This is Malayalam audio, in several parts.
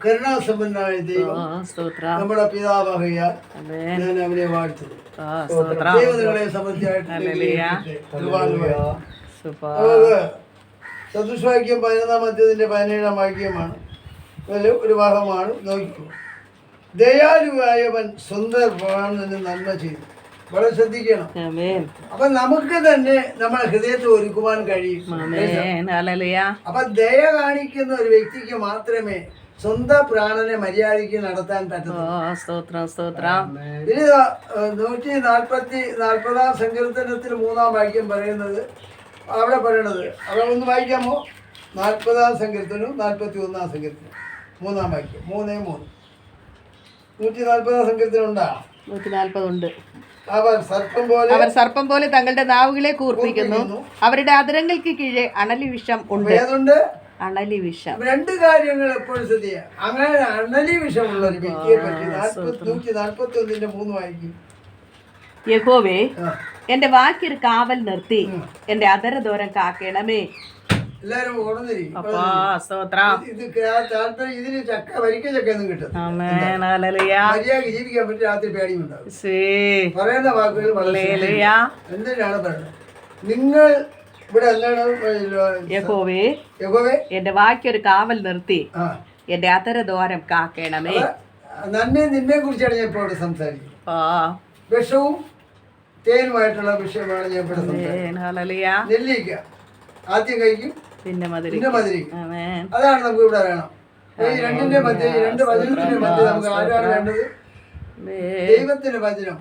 കരുണാസമ്പന്നനായ ദൈവം നമ്മുടെ പിതാവാകയാൽ ഞാൻ അവനെ വാഴ്ത്തുന്നു. ദൈവങ്ങളെ സമൃദ്ധിയായിട്ട് സദൃശവാക്യം 11-ാം അധ്യായത്തിന്റെ 17-ാം വാക്യമാണ്. ഒരു ഭാഗമാണ്. നോക്കിക്കോ. ദയാലുവായവൻ സ്വന്തം പ്രാണന് നന്മ ചെയ്തു. വളരെ ശ്രദ്ധിക്കണം. അപ്പൊ നമുക്ക് തന്നെ നമ്മുടെ ഹൃദയത്തെ ഒരുക്കുവാൻ കഴിയും. അപ്പൊ ദയ കാണിക്കുന്ന ഒരു വ്യക്തിക്ക് മാത്രമേ സ്വന്തം പ്രാണനെ മര്യാദയ്ക്ക് നടത്താൻ പറ്റത്തുള്ളൂ. ഇനി 140-ാം സങ്കീർത്തനത്തിൽ 3-ാം വാക്യം പറയുന്നത്, അവിടെ പറയണത് അവിടെ ഒന്ന് വായിക്കാമോ? 40-ാം സങ്കീർത്തനവും 41-ാം സങ്കീർത്തനം 3-ാം വാക്യം 3:3. 140-ാം സങ്കീർത്തനം ഉണ്ടാ? 140 ഉണ്ട്. അവർ സർപ്പം പോലെ തങ്ങളുടെ നാവുകളെ കൂർപ്പിക്കുന്നു, അവരുടെ അധരങ്ങൾക്ക് കീഴെ അണലി വിഷം ഉണ്ട്. ഏതുണ്ട്? അണലി വിഷം. രണ്ട് കാര്യങ്ങൾ എപ്പോഴും ശ്രദ്ധിക്കുക. അങ്ങനെ അണലി വിഷമുള്ള ഒരു വ്യക്തിയെ പറ്റി 141-ന്റെ 3 വായിക്കും. യഹോവേ, എന്റെ വാക്കിൽ കാവൽ നിർത്തി എന്റെ അധരദോരം കാക്കണമേ. എല്ലാരും ഇതിന് ചക്ക വരിക്ക ചക്കൊന്നും കിട്ടും. മര്യാദ ജീവിക്കാൻ പറ്റും. രാത്രി പേടിയും ഉണ്ടാവും. പറയുന്ന വാക്കുകൾ എന്തിനാണ് പറയുന്നത്? നിങ്ങൾ ഇവിടെ യഹോവേ, എന്റെ വാക്കൊരു കാവൽ നിർത്തി എന്റെ അധരദ്വാരം കാക്കണമേ. നന്മയും നിന്നെ കുറിച്ചാണ് ഞാൻ ഇപ്പോൾ ഇവിടെ സംസാരിക്കുന്നത്. വിഷവും തേനുമായിട്ടുള്ള വിഷയമാണ് ഞാൻ ഇവിടെ സംസാരിക്കുന്നത്. നെല്ലിക്ക ആദ്യം കഴിക്കും, പിന്നെ മധുരിക്കും. അതാണ് നമുക്ക് ഇവിടെ വേണം. ഈ രണ്ടിന്റെ മധ്യ, ഈ രണ്ട് വചനത്തിന്റെ മധ്യ നമുക്ക് ആരാണ് വേണ്ടത്? ദൈവത്തിന്റെ വചനം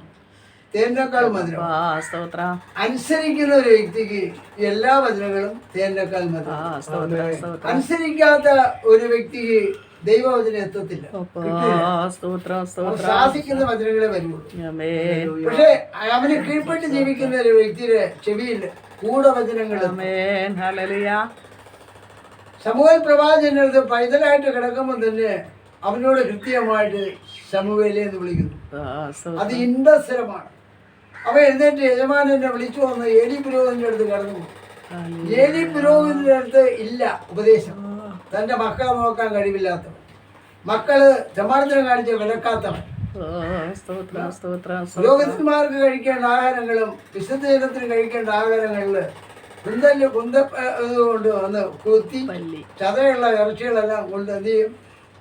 തേനേക്കാൾ മധുരം. അനുസരിക്കുന്ന ഒരു വ്യക്തിക്ക് എല്ലാ വചനങ്ങളും തേനേക്കാൾ മധുരം. അനുസരിക്കാത്ത ഒരു വ്യക്തിക്ക് ദൈവവചനം എത്തത്തില്ല, ശാസിക്കുന്ന വചനങ്ങളെ വരുള്ളൂ. പക്ഷെ അവന് കീഴ്പ്പെട്ട് ജീവിക്കുന്ന ഒരു വ്യക്തിയുടെ ചെവിയിൽ ഗൂഢവചനങ്ങൾ. ശമൂവേൽ പ്രവാചകനടുത്ത് പൈതലായിട്ട് കിടക്കുമ്പോൾ തന്നെ അവനോട് കൃത്യമായിട്ട് ശമൂവേലേ എന്ന് വിളിക്കുന്നു. അത് ഇൻഡസ്വരമാണ്. അവ എഴുന്നേറ്റ് യജമാനെ വിളിച്ചു വന്ന് ഏലി പുരോഹിതന്റെ അടുത്ത് കടന്നു. ഏലി പുരോഹിതന്റെ അടുത്ത് ഇല്ല ഉപദേശം. തന്റെ മക്കളെ നോക്കാൻ കഴിവില്ലാത്തവൻ, മക്കള് ചമാർത്തനം കാണിച്ച് വിലക്കാത്തവൻ. പുരോഹിതന്മാർക്ക് കഴിക്കേണ്ട ആഹാരങ്ങളും വിശുദ്ധ ജനത്തിന് കഴിക്കേണ്ട ആഹാരങ്ങളില് കൊണ്ട് വന്ന് കുത്തി ചതയുള്ള ഇറച്ചികളെല്ലാം കൊണ്ട് എന്ത് ചെയ്യും?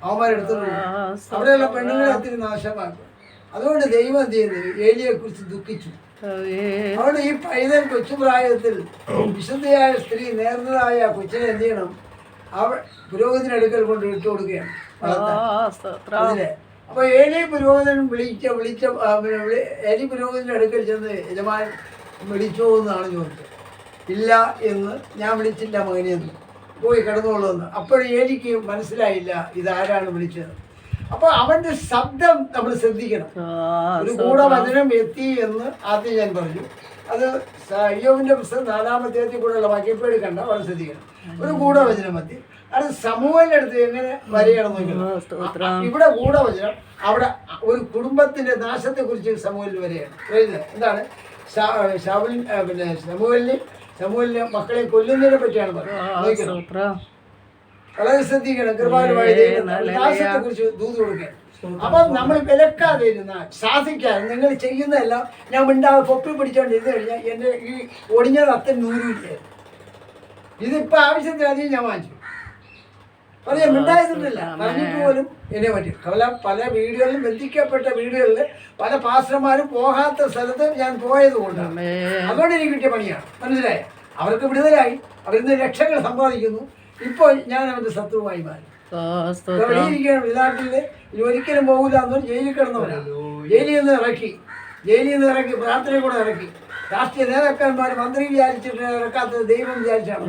അവന്മാരെടുത്തോണ്ട് അവിടെയുള്ള പെണ്ണുങ്ങളെ ഒത്തിരി നാശമാക്കും. അതുകൊണ്ട് ദൈവം എന്ത് ചെയ്യുന്നത്? ഏലിയെ കുറിച്ച് ദുഃഖിച്ചു. അതുകൊണ്ട് ഈ പൈതൽ കൊച്ചുപ്രായത്തിൽ വിശുദ്ധയായ സ്ത്രീ നേർന്നതായ കൊച്ചിനെ എന്ത് ചെയ്യണം? പുരോഹിതനടുക്കൽ കൊണ്ട് ഇട്ട് കൊടുക്കുകയാണ് അതിലെ. അപ്പൊ ഏലി പുരോഹിതൻ വിളിച്ച ഏലി പുരോഹിതന്റെ അടുക്കൽ ചെന്ന് യജമാൻ വിളിച്ചോ എന്നാണ് ചോദിച്ചത്. ഇല്ല എന്ന്, ഞാൻ വിളിച്ചില്ല മകനെ എന്ന്, പോയി കിടന്നോളൂന്ന്. അപ്പോഴും ഏലിക്ക് മനസ്സിലായില്ല ഇതാരാണ് വിളിച്ചത്. അപ്പൊ അവന്റെ ശബ്ദം നമ്മൾ ശ്രദ്ധിക്കണം. ഒരു ഗൂഢവചനം എത്തി എന്ന് ആദ്യം ഞാൻ പറഞ്ഞു. അത് ഇയ്യോബിന്റെ പുസ്തകം 4-ാം അധ്യായത്തിൽ കൂടെയുള്ള വാക്യപ്പേടി കണ്ട വളരെ ശ്രദ്ധിക്കണം. ഒരു ഗൂഢവചനം എത്തി. അത് സമൂഹത്തിന്റെ അടുത്ത് എങ്ങനെ വരികയാണെന്ന് നോക്കണം. ഇവിടെ ഗൂഢവചനം, അവിടെ ഒരു കുടുംബത്തിന്റെ നാശത്തെ കുറിച്ച് സമൂഹത്തിൽ വരികയാണ്. എന്താണ്? പിന്നെ സമൂഹലിനെ മക്കളെ കൊല്ലുന്നതിനെ പറ്റിയാണ് പറയുന്നത്. വളരെ ശ്രദ്ധിക്കണം. കൃപാലുമായി നാശത്തെ കുറിച്ച് ദൂത് കൊടുക്കാൻ. അപ്പൊ നമ്മൾ വിലക്കാതെ ഇരുന്നാൽ, ശാസിക്കാതെ നിങ്ങൾ ചെയ്യുന്നതെല്ലാം ഞാൻ മിണ്ടാതെ പൊപ്പി പിടിച്ചോണ്ടിരുന്ന് കഴിഞ്ഞാൽ എന്റെ ഈ ഒടിഞ്ഞത് അത്ര 100 ഇല്ല. ഇതിപ്പോ ആവശ്യത്തിലധികം ഞാൻ വാങ്ങിച്ചു. പറയാൻ മിണ്ടായിരുന്നില്ല, പറഞ്ഞിട്ട് പോലും എന്നെ പറ്റി. പല വീടുകളിലും ബന്ധിക്കപ്പെട്ട വീടുകളിൽ പല പാസ്റ്റർമാരും പോകാത്ത സ്ഥലത്ത് ഞാൻ പോയത് കൊണ്ടാണ്. അതുകൊണ്ട് എനിക്ക് കിട്ടിയ പണിയാണ്. മനസ്സിലായി? അവർക്ക് വിടുതലായി, അവരിന്ന് ലക്ഷങ്ങൾ സമ്പാദിക്കുന്നു. ഇപ്പോൾ ഞാൻ അവന്റെ ശത്രുവായി മാറി. വെളിയിരിക്കുകയാണ്. നാട്ടില് ഇനി ഒരിക്കലും പോകില്ല എന്നൊരു ജയിലിൽ കിടന്നവരാണ്. ജയിലിൽ നിന്ന് ഇറക്കി പ്രാർത്ഥന കൂടെ ഇറക്കി. രാഷ്ട്രീയ നേതാക്കന്മാർ മന്ത്രി വിചാരിച്ചിട്ട് ഇറക്കാത്തത് ദൈവം വിചാരിച്ചാണ്.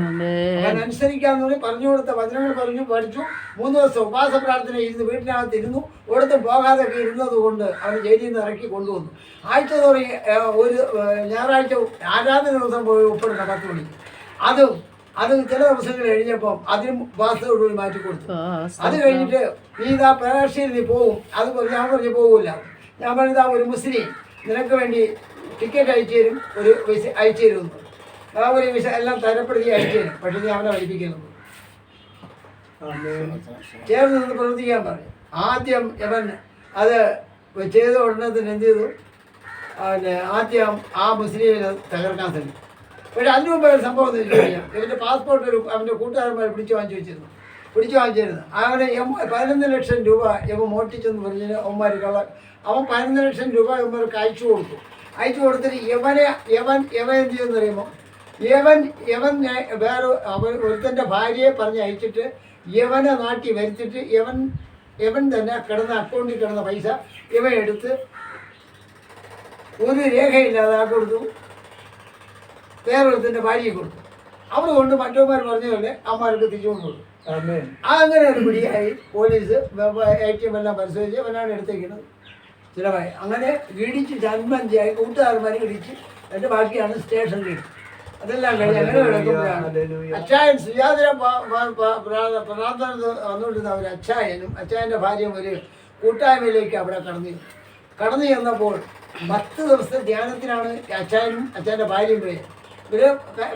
അവൻ അനുസരിക്കാന്ന് പറഞ്ഞു കൊടുത്ത വചനങ്ങൾ പറഞ്ഞു പഠിച്ചു. 3 ദിവസം ഉപവാസ പ്രാർത്ഥന ഇരുന്ന് വീട്ടിനകത്ത് ഇരുന്നു. ഒരിടത്തും പോകാതൊക്കെ ഇരുന്നത് കൊണ്ട് അവൻ ജയിലിൽ നിന്ന് ഇറക്കി കൊണ്ടുവന്നു. ആഴ്ച തോറി ഒരു ഞായറാഴ്ച ആരാധന ദിവസം പോയി ഉൾപ്പെടുന്ന 10 മണിക്ക്. അത് ചില ദിവസങ്ങൾ കഴിഞ്ഞപ്പം അതിനും ഉപവാസത്തോടുകൂടി മാറ്റി കൊടുത്തു. അത് കഴിഞ്ഞിട്ട് നീ ഇതാ പേർഷ്യയിൽ നീ പോകും. അത് ഞാൻ പറഞ്ഞു പോകില്ല. ഞാൻ പറഞ്ഞതാ ഒരു മുസ്ലിം നിനക്ക് വേണ്ടി ടിക്കറ്റ് അയച്ചു തരും, ഒരു വിസ അയച്ചു തരുമെന്ന്. ആ ഒരു വിസ എല്ലാം തരപ്പെടുത്തി അയച്ചു തരും. പക്ഷെ നീ അവനെ പഠിപ്പിക്കുന്നു. ചേർന്ന് നിന്ന് പ്രവർത്തിക്കാൻ പറഞ്ഞു. ആദ്യം ഇവൻ അത് ചെയ്ത ഉടനെ തന്നെ എന്ത് ചെയ്തു? ആദ്യം ആ മുസ്ലിമിനെ തകർക്കാൻ ശ്രമിച്ചു. പക്ഷേ അതിന് മുമ്പ് ഒരു സംഭവം എന്ന് വെച്ച് കഴിഞ്ഞാൽ ഇവൻ്റെ പാസ്പോർട്ട് അവൻ്റെ കൂട്ടുകാരന്മാർ പിടിച്ചു വാങ്ങിച്ചിരുന്നു. അങ്ങനെ 11 ലക്ഷം രൂപ ഇവ മോഷ്ടിച്ചെന്ന് പറഞ്ഞ് അവന്മാർ അവൻ 11 ലക്ഷം രൂപ ഇവന്മാർക്ക് അയച്ചു കൊടുത്തിട്ട് ഇവൻ എന്ത് ചെയ്യുമെന്ന് പറയുമ്പോൾ ഇവൻ വേറെ ഒരുത്തൻ്റെ ഭാര്യയെ പറഞ്ഞ് അയച്ചിട്ട് ഇവനെ നാട്ടിൽ വരുത്തിട്ട് ഇവൻ തന്നെ അക്കൗണ്ടിൽ കിടന്ന പൈസ ഇവൻ എടുത്ത് ഒരു രേഖയില്ലാതെ ആ കൊടുത്തു, വേറൊരുത്തൻ്റെ ഭാര്യയെ കൊടുത്തു. അവിടെ കൊണ്ട് മറ്റവന്മാർ പറഞ്ഞ പോലെ അമ്മമാർക്ക് തിരിച്ചുകൊണ്ട് കൊടുത്തു. അങ്ങനെ ഒരു പിടിയായി. പോലീസ് ATM എല്ലാം പരിശോധിച്ച് അവനാണ് എടുത്തേക്കുന്നത്. ചിലവായി അങ്ങനെ ഇടിച്ച് ജന്മഞ്ചായി കൂട്ടുകാരന്മാരെ ഇടിച്ച് എൻ്റെ ബാക്കിയാണ് സ്റ്റേഷനിൽ. അതെല്ലാം കഴിഞ്ഞ് അങ്ങനെ കിടക്കുമ്പോഴാണ് അച്ചായൻ സുജാതര പ്രാർത്ഥന വന്നുകൊണ്ടിരുന്ന ഒരു അച്ചായൻ്റെ ഭാര്യയും ഒരു കൂട്ടായ്മയിലേക്ക് അവിടെ കടന്നു ചെന്നപ്പോൾ 10 ദിവസത്തെ ധ്യാനത്തിനാണ് അച്ചായനും അച്ചായൻ്റെ ഭാര്യയും പോയി. ഇവർ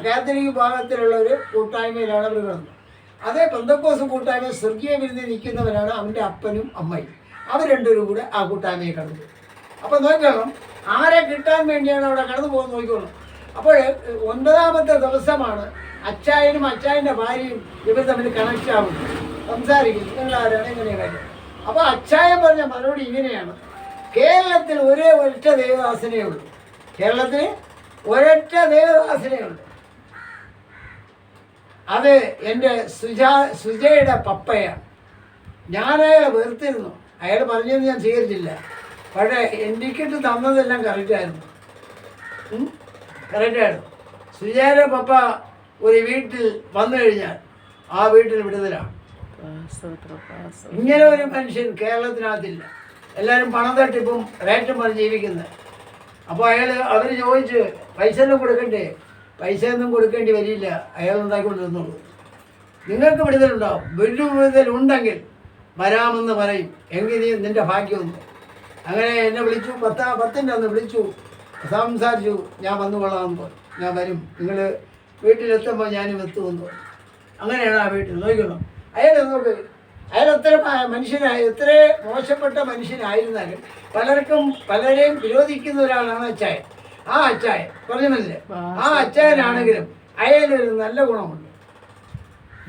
കാത്തലിക് ഭാഗത്തിലുള്ള ഒരു കൂട്ടായ്മയിലാണ് അവർ കിടന്നത്. അതേ പെന്തക്കോസ് കൂട്ടായ്മ സ്വർഗീയ വിരുന്നിൽ നിൽക്കുന്നവരാണ് അവൻ്റെ അപ്പനും അമ്മയും. അവർ രണ്ടുപേരും കൂടെ ആ കൂട്ടായ്മയെ കടന്നു. അപ്പോൾ നോക്കണം ആരെ കിട്ടാൻ വേണ്ടിയാണ് അവിടെ കടന്നു പോകുന്നത് നോക്കിക്കോളൂ. അപ്പോൾ 9ാമത്തെ ദിവസമാണ് അച്ചായനും അച്ചായൻ്റെ ഭാര്യയും ഇവർ തമ്മിൽ കണക്റ്റ് ആവുന്നത്, സംസാരിക്കുന്നു. നിങ്ങളാരാണ് ഇങ്ങനെ കാര്യം. അപ്പോൾ അച്ചായൻ പറഞ്ഞ മറുപടി ഇങ്ങനെയാണ്: കേരളത്തിൽ ഒരൊറ്റ ദേവദാസനേ ഉള്ളൂ. കേരളത്തിൽ ഒരൊറ്റ ദേവദാസനേ ഉള്ളൂ. അത് എൻ്റെ സുജയുടെ പപ്പയാണ്. ഞാൻ അയാളെ വെറുത്തിരുന്നു. അയാൾ പറഞ്ഞത് ഞാൻ സ്വീകരിച്ചില്ല. പക്ഷേ എനിക്കിട്ട് തന്നതെല്ലാം കറക്റ്റായിരുന്നു. സുജയുടെ പപ്പ ഒരു വീട്ടിൽ വന്നു കഴിഞ്ഞാൽ ആ വീട്ടിൽ വിടുതലാണ്. ഇങ്ങനെ ഒരു മനുഷ്യൻ കേരളത്തിനകത്തില്ല. എല്ലാവരും പണം തട്ടിപ്പും റേറ്റും പറഞ്ഞ് ജീവിക്കുന്നത്. അപ്പോൾ അവർ ചോദിച്ച് പൈസ ഒന്നും കൊടുക്കണ്ടേ? പൈസ ഒന്നും കൊടുക്കേണ്ടി വരില്ല, അയാൾ ഉണ്ടാക്കിക്കൊണ്ടിരുന്നുള്ളൂ. നിങ്ങൾക്ക് വിടുതലുണ്ടാവും. വിടുതലുണ്ടെങ്കിൽ വരാമെന്ന് പറയും. എങ്കിൽ നീ നിൻ്റെ ഭാഗ്യമൊന്നും. അങ്ങനെ എന്നെ വിളിച്ചു. 10-ൻ്റെ അന്ന് വിളിച്ചു, സംസാരിച്ചു. ഞാൻ വന്നു കൊള്ളാമെന്ന് പറഞ്ഞു. ഞാൻ വരും, നിങ്ങൾ വീട്ടിലെത്തുമ്പോൾ ഞാനും എത്തുമെന്ന് പറഞ്ഞു. അങ്ങനെയാണ് ആ വീട്ടിൽ നോക്കണം. അയാൾ എത്ര എത്ര മോശപ്പെട്ട മനുഷ്യനായിരുന്നാലും പലരെയും വിരോധിക്കുന്ന ഒരാളാണ് അച്ചായൻ. ആ അച്ചായൻ പറഞ്ഞില്ലേ, ആ അച്ചായനാണെങ്കിലും അയാളൊരു നല്ല ഗുണമുണ്ട്.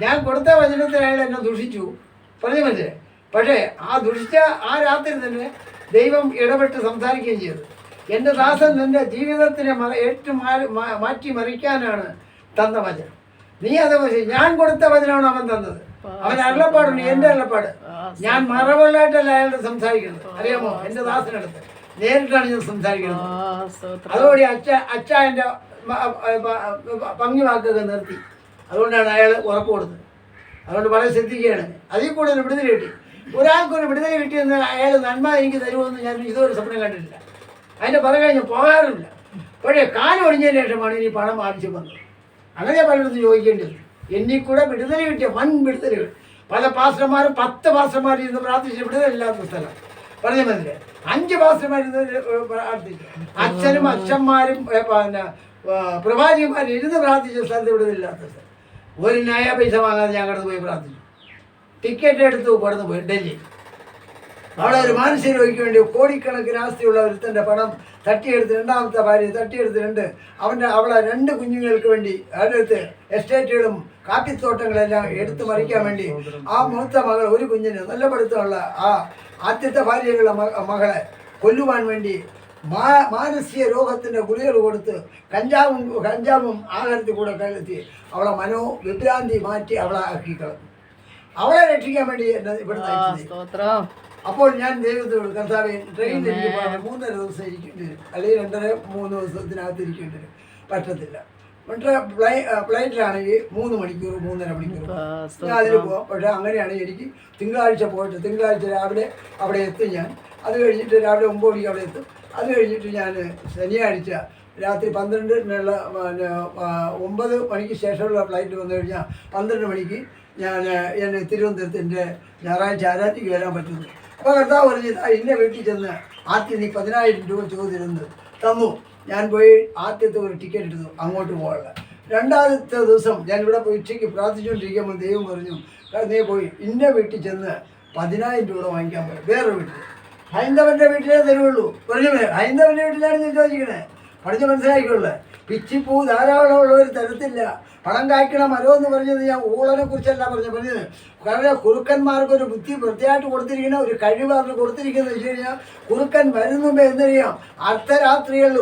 ഞാൻ കൊടുത്ത വചനത്തിൽ അയാൾ എന്നെ ദുഷിച്ചു, പറഞ്ഞില്ലേ. പക്ഷേ ആ ദുഷിച്ച ആ രാത്രി തന്നെ ദൈവം ഇടപെട്ട് സംസാരിക്കുകയും ചെയ്തു. എൻ്റെ ദാസൻ നിൻ്റെ ജീവിതത്തിനെ മാറ്റി മറിക്കാനാണ് തന്ന വചനം. നീ അത് ഞാൻ കൊടുത്ത വചനമാണ് അവൻ തന്നത്. അവൻ അരുളപ്പാടുണ്ട്, എൻ്റെ അരുളപ്പാട്. ഞാൻ മറവല്ലായിട്ടല്ല അയാളുടെ സംസാരിക്കുന്നത്, അറിയാമോ? എൻ്റെ ദാസനടുത്ത് നേരിട്ടാണ് ഞാൻ സംസാരിക്കുന്നത്. അതോടെ അച്ചായൻ്റെ പങ്കുവാക്കൊക്കെ നിർത്തി. അതുകൊണ്ടാണ് അയാൾ ഉറപ്പ് കൊടുത്തത്. അതുകൊണ്ട് വളരെ ശ്രദ്ധിക്കുകയാണ്. അതിൽ കൂടുതൽ വിടുതൽ കിട്ടി. ഒരാൾക്കൊരു വിടുതൽ കിട്ടിയെന്ന് അയാൾ നന്മ എനിക്ക് തരുമെന്ന് ഞാൻ ഇതുവരെ സ്വപ്നം കണ്ടിട്ടില്ല. അതിൻ്റെ പുറകെ ഞാൻ പോകാറില്ല. പക്ഷേ കാലം ഒഴിഞ്ഞതിന് ശേഷമാണ് ഇനി പണം ആവശ്യം വന്നത്. അങ്ങനെ പലയിടത്തും ചോദിക്കേണ്ടത്. എന്നിൽ കൂടെ വിടുതൽ കിട്ടിയ വൻ വിടുതലുകൾ. പല പാസ്റ്റർമാരും 10 പാസ്റ്റർമാർ ഇരുന്ന് പ്രാർത്ഥിച്ച് വിടുതലില്ലാത്ത സ്ഥലം പറഞ്ഞ മതിലെ. 5 പാസ്റ്റർമാർ ഇരുന്ന് പ്രാർത്ഥിച്ചു. അച്ഛനും അച്ഛന്മാരും പ്രവാചകന്മാരും ഇരുന്ന് പ്രാർത്ഥിച്ച സ്ഥലത്ത് വിടുതലില്ലാത്ത സ്ഥലം. ഒരു ന്യായ പൈസ വാങ്ങാതെ ഞാൻ കടന്നു പോയി പ്രാർത്ഥിച്ചു. ടിക്കറ്റ് എടുത്തു കടന്നു പോയി ഡൽഹി. അവിടെ ഒരു മാനസിക രോഗിക്ക് വേണ്ടി കോടിക്കണക്കിന് ആസ്തിയുള്ള ഒരുത്തൻ്റെ പണം തട്ടിയെടുത്ത്, 2ാമത്തെ ഭാര്യ തട്ടിയെടുത്തിട്ടുണ്ട്. അവളെ 2 കുഞ്ഞുങ്ങൾക്ക് വേണ്ടി അടുത്ത് എസ്റ്റേറ്റുകളും കാപ്പിത്തോട്ടങ്ങളെല്ലാം എടുത്തു മറിക്കാൻ വേണ്ടി ആ മൂത്ത മകൾ ഒരു കുഞ്ഞിന് നല്ല പഠിത്തമുള്ള ആ ആദ്യത്തെ ഭാര്യയുള്ള മകളെ കൊല്ലുവാൻ വേണ്ടി മാനസിക രോഗത്തിൻ്റെ ഗുളികൾ കൊടുത്ത് കഞ്ചാവും ആഹാരത്തിൽ കൂടെ കലർത്തി അവളെ വിഭ്രാന്തി മാറ്റി അവളെ ആക്കിക്കളഞ്ഞു. അവളെ രക്ഷിക്കാൻ വേണ്ടി ഇവിടെ. അപ്പോൾ ഞാൻ ദൈവത്തോട്, കർത്താവേ, ട്രെയിനിൽ എനിക്ക് 3.5 ദിവസം ഇരിക്കേണ്ടി വരും, അല്ലെങ്കിൽ 2.5-3 ദിവസത്തിനകത്ത് ഇരിക്കേണ്ടി വരും. പറ്റത്തില്ല. ഫ്ലൈറ്റിലാണെങ്കിൽ 3 മണിക്കൂർ 3.5 മണിക്കൂർ ഞാൻ അതിൽ പോകാം. പക്ഷേ അങ്ങനെയാണെങ്കിൽ എനിക്ക് തിങ്കളാഴ്ച പോയിട്ട് തിങ്കളാഴ്ച രാവിലെ അവിടെ എത്തും. ഞാൻ അത് കഴിഞ്ഞിട്ട് രാവിലെ 9 മണിക്ക് അവിടെ എത്തും. അത് കഴിഞ്ഞിട്ട് ഞാൻ ശനിയാഴ്ച രാത്രി 12-നുള്ള 9 മണിക്ക് ശേഷമുള്ള ഫ്ലൈറ്റ് വന്നു കഴിഞ്ഞാൽ 12 മണിക്ക് എന്നെ തിരുവനന്തപുരത്ത് എൻ്റെ ഞായറാഴ്ച ആരാധിക്ക് വരാൻ പറ്റുന്നു. അപ്പോൾ കർത്താവ് പറഞ്ഞു, ഇന്ന വീട്ടിൽ ചെന്ന് ആദ്യം നീ 10,000 രൂപ ചോദിച്ചിരുന്നു തന്നു. ഞാൻ പോയി ആദ്യത്തെ ഒരു ടിക്കറ്റ് എടുത്തു അങ്ങോട്ട് പോകാനുള്ള. 2ാമത്തെ ദിവസം ഞാൻ ഇവിടെ പോയി ഉച്ചയ്ക്ക് പ്രാർത്ഥിച്ചുകൊണ്ടിരിക്കുമ്പോൾ ദൈവം പറഞ്ഞു, നീ പോയി ഇന്ന വീട്ടിൽ ചെന്ന് 10,000 രൂപ വാങ്ങിക്കാൻ പോയി വേറൊരു വീട്ടിൽ. ഹൈന്ദവൻ്റെ വീട്ടിലേ തരുള്ളൂ. പറഞ്ഞു ഹൈന്ദവൻ്റെ വീട്ടിലാണ് നീ ചോദിക്കണേ. പഠിച്ച് മനസ്സിലാക്കിയുള്ളത്. പിച്ചിപ്പൂ ധാരാളമുള്ള ഒരു തരത്തില്ല. പണം കായ്ക്കണ മരം എന്ന് പറഞ്ഞത് ഞാൻ ഊളനെ കുറിച്ചല്ല പറഞ്ഞത്. കാരണം കുറുക്കന്മാർക്കൊരു ബുദ്ധി വൃത്തിയായിട്ട് കൊടുത്തിരിക്കുന്ന ഒരു കഴിവ് അവർ കൊടുത്തിരിക്കുന്നത് വെച്ച് കഴിഞ്ഞാൽ കുറുക്കൻ വരുന്നുമ്പോ എന്തറിയാം, അർദ്ധരാത്രികളിൽ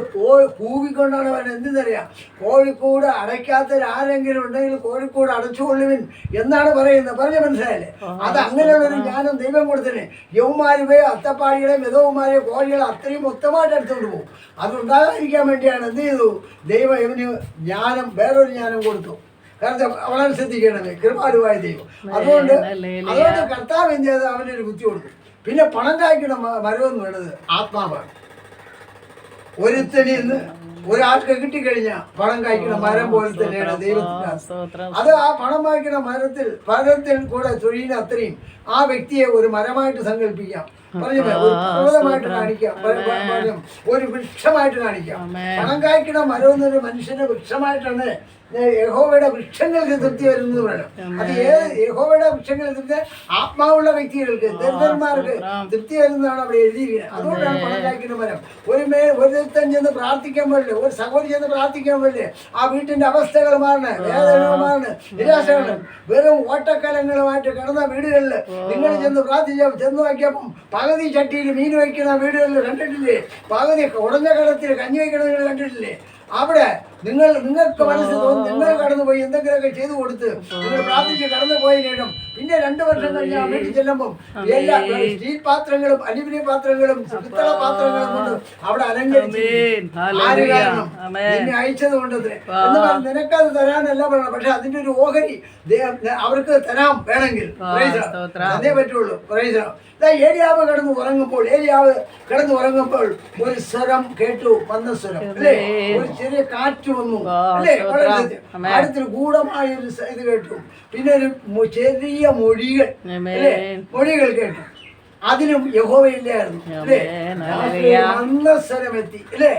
കൂവിക്കൊണ്ടാണ് അവൻ എന്തെന്നറിയാം, കോഴിക്കൂട് അടയ്ക്കാത്തൊരാരെങ്കിലും ഉണ്ടെങ്കിൽ കോഴിക്കൂട് അടച്ചുകൊള്ളുവിൻ എന്നാണ് പറയുന്നത്. പറഞ്ഞ മനസ്സിലായില്ലേ? അത് അങ്ങനെയുള്ളൊരു ജ്ഞാനം ദൈവം കൊടുത്തില്ലേ. യൗമാര് പോയി അത്തപ്പാടികളെ മെതവുമാരെ കോഴികളെ അത്രയും മൊത്തമായിട്ട് എടുത്തുകൊണ്ട് പോകും. അതുണ്ടാകാതിരിക്കാൻ വേണ്ടിയാണ് എന്ത് ചെയ്തു, ദൈവം ഇവന് ജ്ഞാനം, വേറൊരു ജ്ഞാനം കൊടുത്തു. കാരണം വളരെ ശ്രദ്ധിക്കണമേ, കൃപാലുവായ ദൈവം. അതുകൊണ്ട് കർത്താവ് എന്ത് ചെയ്ത് അവനൊരു ബുദ്ധി കൊടുത്തു. പിന്നെ പണം കായ്ക്കുന്ന മരം എന്ന് പറയുന്നത് ആത്മാവാണ്. ഒരുത്തനിൽ നിന്ന് ഒരാൾക്ക് കിട്ടിക്കഴിഞ്ഞാൽ പണം കായ്ക്കുന്ന മരം പോലെ തന്നെയാണ് ദൈവത്തിന്. അത് ആ പണം വായിക്കുന്ന മരത്തിൽ കൂടെ തൊഴിലിന് അത്രയും ആ വ്യക്തിയെ ഒരു മരമായിട്ട് സങ്കല്പിക്കാം. ഒരു പർവ്വതമായിട്ട് കാണിക്കാം, ഒരു വൃക്ഷമായിട്ട് കാണിക്കാം. പണം കായ്ക്കുന്ന മരം എന്നൊരു മനുഷ്യന്റെ വൃക്ഷമായിട്ടാണ് യഹോവയുടെ വൃക്ഷങ്ങൾക്ക് തൃപ്തി വരുന്നത് പറയണം. അത് യഹോവയുടെ വൃക്ഷങ്ങൾ തൃപ്തി ആത്മാവുള്ള വ്യക്തികൾക്ക്, ദരിദ്രന്മാർക്ക് തൃപ്തി വരുന്നതാണ് അവിടെ എഴുതിയിരിക്കുന്നത്. അതുകൊണ്ടാണ് പണം കായ്ക്കുന്ന മരം. ഒരുത്തൻ ചെന്ന് പ്രാർത്ഥിക്കാൻ പാടില്ലേ, ഒരു സഹോദരി ചെന്ന് പ്രാർത്ഥിക്കാൻ പാടില്ലേ, ആ വീട്ടിന്റെ അവസ്ഥകൾ മാറണേ, വേദനകൾ മാറണേ, നിരാശകളും വെറും ഓട്ടക്കലങ്ങളുമായിട്ട് കിടന്ന വീടുകളിൽ നിങ്ങൾ ചെന്ന് ചെന്ന് നോക്കിയപ്പം പകുതി ചട്ടിയിൽ മീൻ വയ്ക്കുന്ന വീടുകളിൽ കണ്ടിട്ടില്ലേ, പകുതി ഉടഞ്ഞ കടത്തിൽ കഞ്ഞി വയ്ക്കണത് കണ്ടിട്ടില്ലേ? അവിടെ നിങ്ങൾക്ക് മനസ്സ് തോന്നി നിങ്ങൾ കടന്നുപോയി എന്തെങ്കിലുമൊക്കെ ചെയ്തു കൊടുത്ത് നിങ്ങൾ പ്രാർത്ഥിച്ച് കടന്നു പോയ ശേഷം പിന്നെ 2 വർഷം കഴിഞ്ഞ് ആ വീട്ടിൽ ചെല്ലുമ്പം എല്ലാ സ്റ്റീൽ പാത്രങ്ങളും അലുമിനിയം പാത്രങ്ങളും പിത്തള പാത്രങ്ങളും കൊണ്ട് അവിടെ അലങ്കരിച്ച് ആര് കാരണം നിന്നെ അയച്ചത് കൊണ്ടത് എന്ന് പറഞ്ഞ് നിനക്കത് തരാനല്ല പറയണം. പക്ഷെ അതിന്റെ ഒരു ഓഹരി അവർക്ക് തരാൻ വേണമെങ്കിൽ അതേ പറ്റുള്ളൂ. ഏലിയാവ് കിടന്നു ഉറങ്ങുമ്പോൾ ഒരു സ്വരം കേട്ടു, വന്ന സ്വരം അല്ലേ, ഒരു ചെറിയ കാറ്റ് വന്നു അല്ലേ, അടുത്തൊരു ഗൂഢമായ ഒരു ഇത് കേട്ടു. പിന്നെ ഒരു ചെറിയ മൊഴികൾ കേട്ടു. അതിനും യഹോവയില്ലായിരുന്നു അല്ലേ, വന്ന സ്വരമെത്തി അല്ലേ.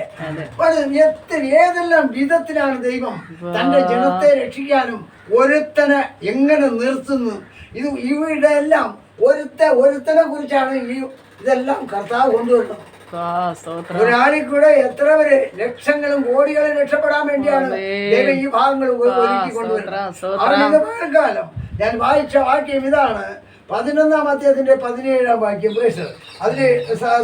ഏതെല്ലാം വിധത്തിലാണ് ദൈവം തന്റെ ജനത്തെ രക്ഷിക്കാനും ഒരുത്തനെ എങ്ങനെ നിർത്തുന്നു. ഇവിടെ എല്ലാം ഒരുത്തനെ കുറിച്ചാണ് ഇതെല്ലാം കർത്താവ് കൊണ്ടുവരുന്നത്. ഒരാളിൽ കൂടെ എത്ര പേര് ലക്ഷങ്ങളും കോടികളും രക്ഷപ്പെടാൻ വേണ്ടിയാണ് ദൈവം ഈ ഭാഗങ്ങൾ ഒരുക്കി കൊണ്ടുവരുന്നത്. അവരുടെ പകൽക്കാലം ഞാൻ വായിച്ച വാക്യം ഇതാണ്, 11-ാം അധ്യായത്തിന്റെ 17-ാം വാക്യം. അതില്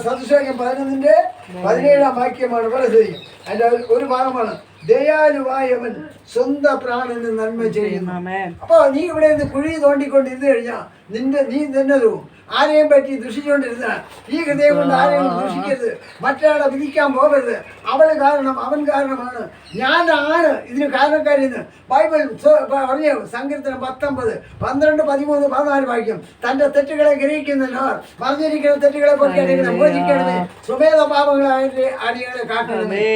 സദൃശവാക്യം 11-ന്റെ-17-ാം വാക്യമാണ് പറയുന്നത്. അതിന്റെ ഒരു ഭാഗമാണ്, ദയാലുവായവൻ സ്വന്തം പ്രാണന് നന്മ ചെയ്യുന്നു. അപ്പൊ നീ ഇവിടെ നിന്ന് കുഴി തോണ്ടിക്കൊണ്ടിരുന്നു കഴിഞ്ഞാൽ നീ നിന്നതും ആരെയും പറ്റി ദുഷിച്ചുകൊണ്ടിരുന്ന ഈ ഹൃദയം കൊണ്ട് ആരെയും ദുഷിക്കരുത്, മറ്റൊരാളെ വിധിക്കാൻ പോകരുത്. അവൻ കാരണമാണ്, ഞാനാണ് ഇതിന് കാരണക്കാരെന്ന് ബൈബിൾ പറഞ്ഞു. സങ്കീർത്തനം 19, 12, 13, 14 വാക്യം. തന്റെ തെറ്റുകളെ ഗ്രഹിക്കുന്നവർ പറഞ്ഞിരിക്കുന്ന തെറ്റുകളെ പറ്റി മോചിക്കണമേ, സ്വമേധ പാപങ്ങളെ അടികളെ കാക്കണമേ.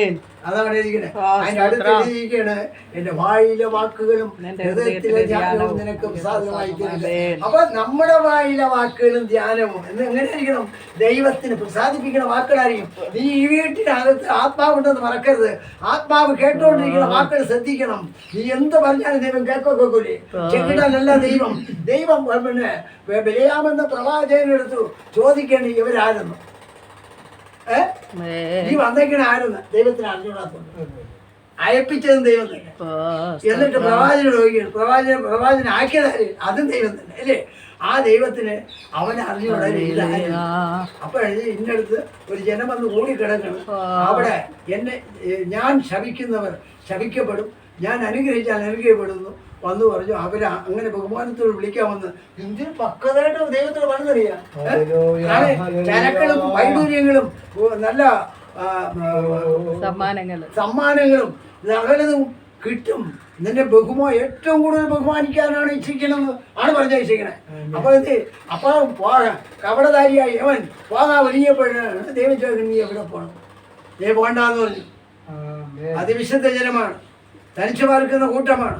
അതാണ് എഴുതിക്കുന്നത്. അതിന്റെ അടുത്ത് എഴുതിയിരിക്കുകയാണ്, എന്റെ വായിലെ വാക്കുകളും ഹൃദയത്തിലെ ധ്യാനവും നിനക്ക് പ്രസാദമായി തീരില്ല. അപ്പൊ നമ്മുടെ വായിലെ വാക്കുകളും ധ്യാനവും എങ്ങനെ ഇരിക്കണം? ദൈവത്തിന് പ്രസാദിപ്പിക്കുന്ന വാക്കുകളായിരിക്കും. നീ ഈ വീട്ടിനകത്ത് ആത്മാവുണ്ടെന്ന് മറക്കരുത്. ആത്മാവ് കേട്ടോണ്ടിരിക്കുന്ന വാക്കുകൾ ശ്രദ്ധിക്കണം. നീ എന്ത് പറഞ്ഞാലും ദൈവം കേൾക്കൊക്കെ ചെകിടാനല്ല ദൈവം. പിന്നെ ബലിയാമെന്ന പ്രവാചകനെടുത്തു ചോദിക്കേണ്ടി ഇവരാരെന്നു, നീ വന്നേക്കണ ആരെന്ന് ദൈവത്തിന് അറിഞ്ഞൂടാത്തുണ്ട്. അയപ്പിച്ചതും ദൈവം തന്നെ. എന്നിട്ട് പ്രവാചകനോട് ചോദിക്കണം, പ്രവാചകൻ ആക്കിയതാര്? അതും ദൈവം തന്നെ അല്ലേ. ആ ദൈവത്തിന് അവനെ അറിഞ്ഞുകൂടാ. അപ്പോഴേ ഇന്നടുത്ത് ഒരു ജനം വന്ന് കൂടിക്കിടക്കണം. അവിടെ ഞാൻ ശപിക്കുന്നവർ ശപിക്കപ്പെടും, ഞാൻ അനുഗ്രഹിച്ചാൽ അനുഗ്രഹിക്കപ്പെടുന്നു വന്നു പറഞ്ഞു. അവര് അങ്ങനെ ബഹുമാനത്തോട് വിളിക്കാമെന്ന് എന്തിനും പക്വതായിട്ട് ദൈവത്തോട് പറഞ്ഞറിയാം. ചരക്കളും വൈഡൂര്യങ്ങളും നല്ല സമ്മാനങ്ങളും സകലതും കിട്ടും. നിന്നെ ഏറ്റവും കൂടുതൽ ബഹുമാനിക്കാനാണ് ഇച്ഛിക്കണമെന്ന് ആണ് പറഞ്ഞയച്ചിരിക്കണേ. അപ്പൊ കപടധാരിയായി അവൻ പോകാൻ ഒരുങ്ങിയപ്പോഴാണ് ദൈവം ചോദിക്കുന്നത്, നീ എവിടെ പോകണം? നീ പോകണ്ടെന്ന് പറഞ്ഞു. അതിവിശുദ്ധ ജനമാണ്, തനിച്ചു പാർക്കുന്ന കൂട്ടമാണ്,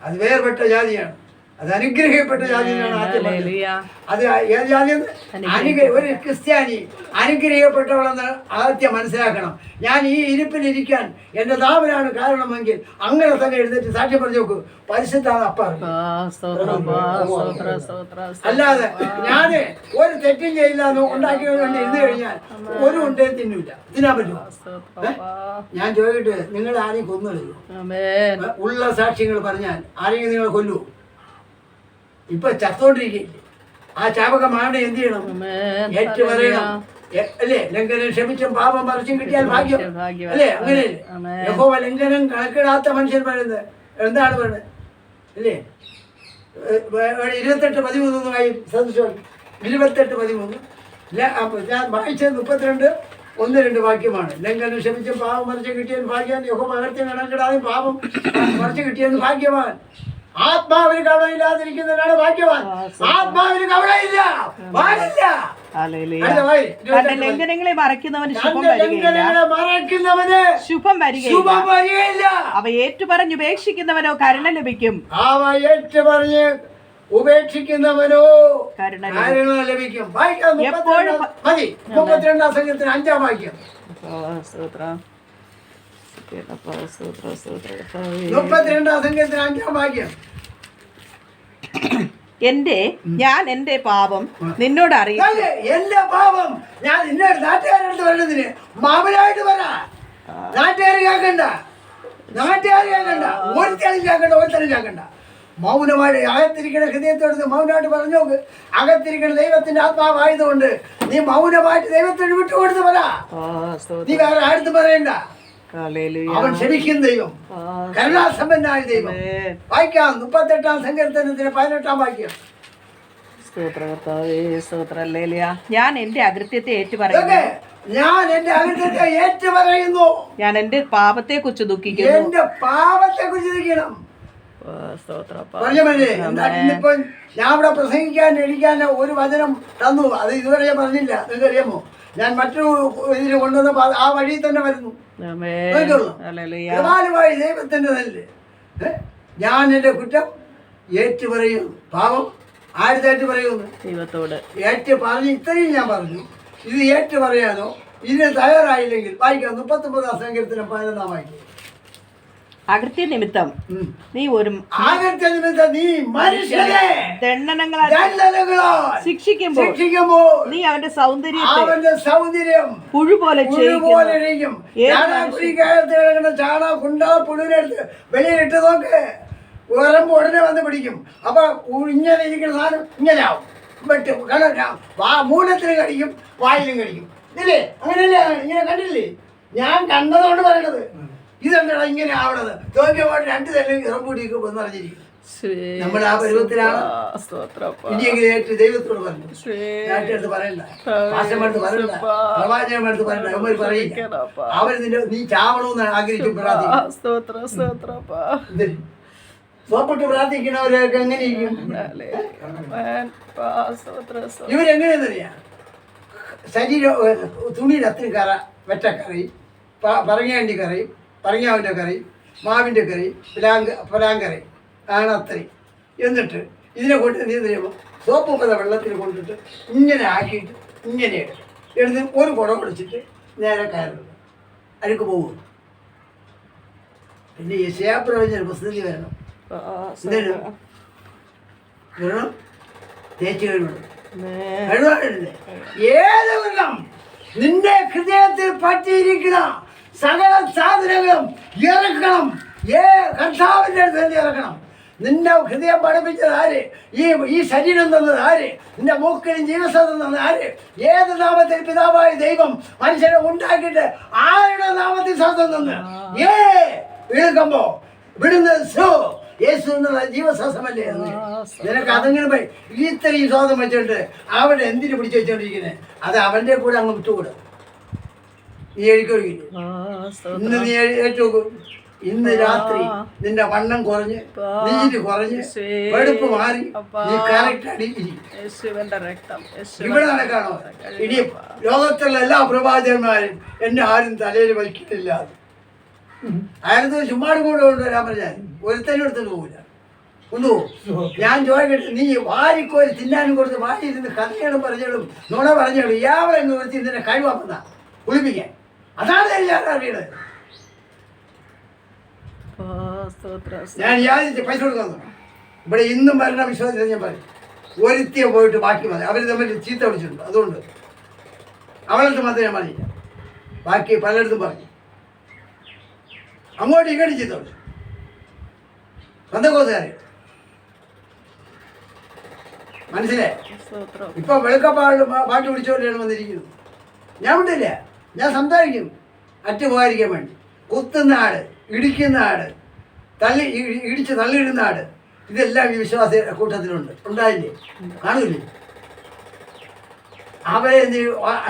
അത് വേർപെട്ട ജാതിയാണ്. അത് അനുഗ്രഹിക്കപ്പെട്ട ജാതി എന്നാണ് ആദ്യം പറഞ്ഞത്. ഹല്ലേലൂയ. അത് ഏത് ജാതി? ഒരു ക്രിസ്ത്യാനി അനുഗ്രഹിക്കപ്പെട്ടവളെന്ന് ആദ്യം മനസ്സിലാക്കണം. ഞാൻ ഈ ഇരിപ്പിലിരിക്കാൻ എൻ്റെ നാവിനാണ് കാരണമെങ്കിൽ അങ്ങനെ തന്നെ എഴുന്നേറ്റ് സാക്ഷ്യം പറഞ്ഞു നോക്കൂ, പരിശുദ്ധാണ് അപ്പാ. അല്ലാതെ ഞാൻ ഒരു തെറ്റും ചെയ്യില്ല എന്ന് ഉണ്ടാക്കി വേണ്ടി ഇരുന്ന് കഴിഞ്ഞാൽ ഒരു ഉണ്ടേ തിന്നില്ല, തിന്നാൻ പറ്റുമോ? ഞാൻ ചോദിക്കട്ടെ, നിങ്ങൾ ആരെയും കൊന്നുകളയോ? ഉള്ള സാക്ഷ്യങ്ങൾ പറഞ്ഞാൽ ആരെങ്കിലും നിങ്ങളെ കൊല്ലുമോ? ഇപ്പൊ ചത്തോണ്ടിരിക്കില്ലേ? ആ ചാപക മാണ്ട എന്ത് ചെയ്യണം? ഏറ്റു പറയണം, അല്ലേ? ലംഘനം ക്ഷമിച്ചും പാപം മറിച്ചും കിട്ടിയാൽ ഭാഗ്യം, അല്ലേ? അങ്ങനെയല്ലേ? യഹോവ ലംഘനം കണക്കിടാത്ത മനുഷ്യൻ പറയുന്നത് എന്താണ് പറയുന്നത്, അല്ലേ? 28:13 ശ്രദ്ധിച്ചോ. 28:13 ഞാൻ വായിച്ചത് 32:1-2 വാക്യമാണ്. ലംഘനം ക്ഷമിച്ചും പാപം മറിച്ച് കിട്ടിയാൽ ഭാഗ്യം, യഹോവ അകർത്യം കണക്കിടാതെ പാപം മറിച്ച് കിട്ടിയെന്ന് ഭാഗ്യവാൻ. ആത്മാവിന് കവളയില്ലാതിരിക്കുന്നവരാണ് ഭാഗ്യവാൻ. ആത്മാവിന് കവളയില്ല, പാടില്ല. ലംഘനങ്ങളെ മറയ്ക്കുന്നവന് ശുഭം വരികയില്ല. അവ ഏറ്റുപറഞ്ഞുപേക്ഷിക്കുന്നവനോ കരുണ ലഭിക്കും. അവ ഏറ്റുപറഞ്ഞ് ഉപേക്ഷിക്കുന്നവനോ കരുണ ലഭിക്കും. എപ്പോഴും മതി. 32-ാം സംഘത്തിന് 5-ാം വാക്യം. 32-ാം സംഘത്തിന് 5-ാം വാക്യം. ഞാൻ എന്റെ പാപം നിന്നോട് അറിയിച്ചു. എന്റെ പാപം ഞാൻ നിന്നോട് നാട്ടുകാരെടുത്ത് പറയുന്നതിന് മാമനായിട്ട് പറ. നാട്ടുകാർ കേൾക്കണ്ട, ഒരുത്തനും കേൾക്കണ്ട. മൗനമായിട്ട് അകത്തിരിക്കുന്ന ഹൃദയത്തോട് മൗനമായിട്ട് പറഞ്ഞു നോക്ക്. അകത്തിരിക്കുന്ന ദൈവത്തിന്റെ ആത്മാവായതുകൊണ്ട് നീ മൗനമായിട്ട് ദൈവത്തിന് വിട്ടുകൊടുത്ത് പറ. നീ വേറെ അടുത്ത് പറയണ്ട. അവൻ ക്ഷമിക്കുന്ന ദൈവം, കരുണാസമ്പന്നായ ദൈവം. വായിക്കാം 38-ാം സങ്കീർത്തനത്തിന് 18-ാം വാക്യം. ഞാൻ എന്റെ അകൃത്യത്തെ ഏറ്റുപറയുന്നു, ഞാൻ എന്റെ പാപത്തെ കുറിച്ച് ദുഃഖിക്കുന്നു. എന്റെ പാപത്തെ കുറിച്ച് ദുഃഖിക്കണം. ഇന്നിപ്പോ ഞാൻ ഇവിടെ പ്രസംഗിക്കാൻ എഴുതിക്കാൻ ഒരു വചനം തന്നു, അത് ഇതുവരെ ഞാൻ പറഞ്ഞില്ല. നിങ്ങൾക്ക് അറിയാമോ? ഞാൻ മറ്റൊരു ഇതിന് കൊണ്ടുവന്ന ആ വഴി തന്നെ വരുന്നു. ദൈവത്തിന്റെ നല്ല ഞാൻ എന്റെ കുറ്റം ഏറ്റു പറയും. പാപം ആരുതായിട്ട് പറയുന്നു? ദൈവത്തോട് ഏറ്റു പറഞ്ഞു. ഇത്രയും ഞാൻ പറഞ്ഞു. ഇത് ഏറ്റു പറയാനോ ഇതിന് തയ്യാറായില്ലെങ്കിൽ വായിക്കാം 39-ാം സങ്കീർത്തനം 11-ാം വാക്യം. അകൃത്യ നിമിത്തം നീ മനുഷ്യനെ ശിക്ഷിക്കുമ്പോൾ നീ അവന്റെ സൗന്ദര്യം പുഴു പോലെ ചാണ കുണ്ട പുഴുവിനെടുത്ത് വെളിയിലിട്ട് നോക്ക്, ഉറമ്പ് ഉടനെ വന്ന് പിടിക്കും. അപ്പൊ ഇങ്ങനെ ഇരിക്കുന്ന സാധനം ഇങ്ങനെ ആവും. മൂലത്തിന് കടിക്കും, വായിലും കടിക്കും, ഇല്ലേ? അങ്ങനെയല്ലേ? ഇങ്ങനെ കണ്ടില്ലേ? ഞാൻ കണ്ടതുകൊണ്ട് പറയണത്. ഇതെന്താ ഇങ്ങനെ ആവണത്? തോന്നിയപാട് 2 തല്ലും ഇറമ്പൂടിയൊക്കെ വന്നറിഞ്ഞിരിക്കും. നമ്മൾ ആ പരുവത്തിലാണ്. ഇനിയെങ്കിലും ഏറ്റു ദൈവത്തോട് പറഞ്ഞു. നാട്ടിനടുത്ത് പറയണ്ട, ഭാഷമടുത്ത് പറയണ്ട, പ്രവാചകമടുത്ത് പറയണ്ട. അവര് പറയില്ല. അവര് നീ ചാവണമെന്ന് ആഗ്രഹിച്ചു പ്രാർത്ഥിക്കും. സോപ്പിട്ട് പ്രാർത്ഥിക്കണവരൊക്കെ എങ്ങനെയിരിക്കും? ഇവരെങ്ങനെയെന്നറിയാം? ശരീരം തുണിയുടെ അത്രയും കറ, വെറ്റക്കറി, പറങ്ങാണ്ടി കറി, പറങ്ങാവിൻ്റെ കറി, മാവിൻ്റെ കറി, പലാങ്കറി ആണ് അത്രയും. എന്നിട്ട് ഇതിനെ കൊണ്ട് എന്ത് ചെയ്യുമ്പോൾ സോപ്പ് പല വെള്ളത്തിൽ കൊണ്ടിട്ട് ഇങ്ങനെ ആക്കിയിട്ട് ഇങ്ങനെ എടുത്ത് ഒരു കുടം പിടിച്ചിട്ട് നേരെ കയറുന്നത് അഴുക്ക് പോകും. പിന്നെ യെശയ്യാപ്രവചന പുസ്തകത്തിൽ വരണം. വരണം തേച്ച് കഴിവുണ്ട്. ഏത് വെള്ളം നിന്റെ ഹൃദയത്തിൽ പറ്റിയിരിക്കുന്ന സകല സാധനങ്ങളും ഇറക്കണം. കർത്താവിൻ്റെ അടുത്ത് തന്നെ ഇറക്കണം. നിന്റെ ഹൃദയം പഠിപ്പിച്ചത് ആര്? ഈ ശരീരം തന്നത് ആര്? നിന്റെ മൂക്കിനും ജീവസത്വം തന്നത് ആര്? ഏത് നാമത്തിൽ പിതാവായ ദൈവം മനുഷ്യനെ ഉണ്ടാക്കിയിട്ട് ആരുടെ നാമത്തിൽ സ്വന്തം തന്ന് വിഴുക്കുമ്പോ വിടുന്നത് യേശു എന്നുള്ള ജീവശ്വാസമല്ലേ? നിനക്ക് അതെങ്ങനെ പോയി ഇത്രയും സ്വാദം വെച്ചിട്ട് അവിടെ എന്തിനു പിടിച്ചു വെച്ചോണ്ടിരിക്കുന്നത്? അത് അവന്റെ കൂടെ അങ്ങ് വിട്ടുകൂടെ. നീ എഴുക്കൊഴുകില്ല. ഇന്ന് നീ ഏറ്റവും ഇന്ന് രാത്രി നിന്റെ വണ്ണം കുറഞ്ഞ് നീര് കുറഞ്ഞ് വെടുപ്പ് മാറി നീ കറക്റ്റ് അടിയിരിക്കും. ഇവിടെ നടക്കാണോ? ഇനി ലോകത്തുള്ള എല്ലാ പ്രവാചകന്മാരും എന്നെ ആരും തലയിൽ വയ്ക്കുന്നില്ല. ആയിരത്തി ചുമ്മാട് കൂടെ കൊണ്ടുവരാൻ പറഞ്ഞാൽ ഒരുത്തനും എടുത്തിട്ട് പോകില്ല. കൊണ്ടുപോകും. ഞാൻ ചോദിക്കട്ടെ, നീ വാരിക്കോരി തിന്നാനും കൊടുത്ത് വാരിയിരുന്ന് കഥകളും പറഞ്ഞോളും നുണ പറഞ്ഞോളും യാവരെന്ന് കൊടുത്ത് ഇതിനെ കഴിവാക്കുന്ന കുളിപ്പിക്കാൻ. അതാണ് ഞാൻ അറിയണത്. ഞാൻ യാതൊരു പൈസ കൊടുക്കുന്നു. ഇവിടെ ഇന്നും ഭരണ വിശ്വാസത്തിൽ ഞാൻ പറയും, ഒരുത്തിയെ പോയിട്ട് ബാക്കി മതി. അവർ തമ്മിൽ ചീത്ത വിളിച്ചിട്ടുണ്ട്. അതുകൊണ്ട് അവളടുത്ത് മാത്രമേ ഞാൻ പറഞ്ഞില്ല, ബാക്കി പലയിടത്തും പറഞ്ഞു. അങ്ങോട്ട് ഇങ്ങോട്ട് ചീത്ത വിളിച്ചു. ബന്ധക്കോസുകാരെ മനസ്സിലായി. ഇപ്പൊ വെളുക്കപ്പാട് പാട്ട് പിടിച്ചുകൊണ്ടാണ് വന്നിരിക്കുന്നത്. ഞാൻ വിട്ടില്ല, ഞാൻ സംസാരിക്കും അറ്റ് പോകാതിരിക്കാൻ വേണ്ടി. കുത്തുന്ന ആട്, ഇടിക്കുന്ന ആട്, ഇടിച്ച് തള്ളിയിടുന്ന ആട്, ഇതെല്ലാം ഈ വിശ്വാസ കൂട്ടത്തിലുണ്ട്. ഉണ്ടായില്ലേ? കാണില്ലേ? അവരെ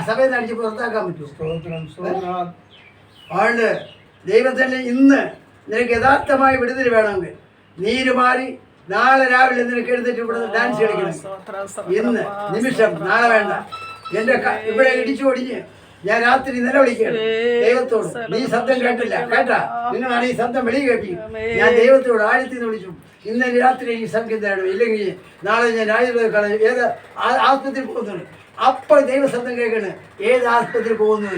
സഭയിൽ നിന്ന് അടിച്ച് പുറത്താക്കാൻ പറ്റുമോ? അതുകൊണ്ട് ദൈവത്തിൻ്റെ ഇന്ന് നിനക്ക് യഥാർത്ഥമായി വിടുതൽ വേണമെങ്കിൽ നീര് മാറി നാളെ രാവിലെ നിനക്ക് എഴുന്നേറ്റ് ഇവിടെ ഡാൻസ് കളിക്കണം. ഇന്ന് നിമിഷം, നാളെ വേണ്ട. എൻ്റെ ഇവിടെ ഇടിച്ചു ഒടിഞ്ഞ് ഞാൻ രാത്രി നിലവിളിക്കുകയാണ് ദൈവത്തോട്. നീ ശബ്ദം കേട്ടില്ല, കേട്ടാ? നിങ്ങളാണ് ഈ ശബ്ദം വെളി കേൾപ്പിക്കും. ഞാൻ ദൈവത്തോട് ആഴത്തിൽ നിന്ന് വിളിച്ചു, ഇന്നലെ രാത്രി എനിക്ക് സംഖ്യം തരണം, ഇല്ലെങ്കിൽ നാളെ ഞാൻ ആയുർവേദ കളഞ്ഞു ഏത് ആസ്പത്രിയിൽ പോകുന്നുണ്ട്. അപ്പോൾ ദൈവശബ്ദം കേൾക്കണ്, ഏത് ആസ്പത്രിയിൽ പോകുന്നു?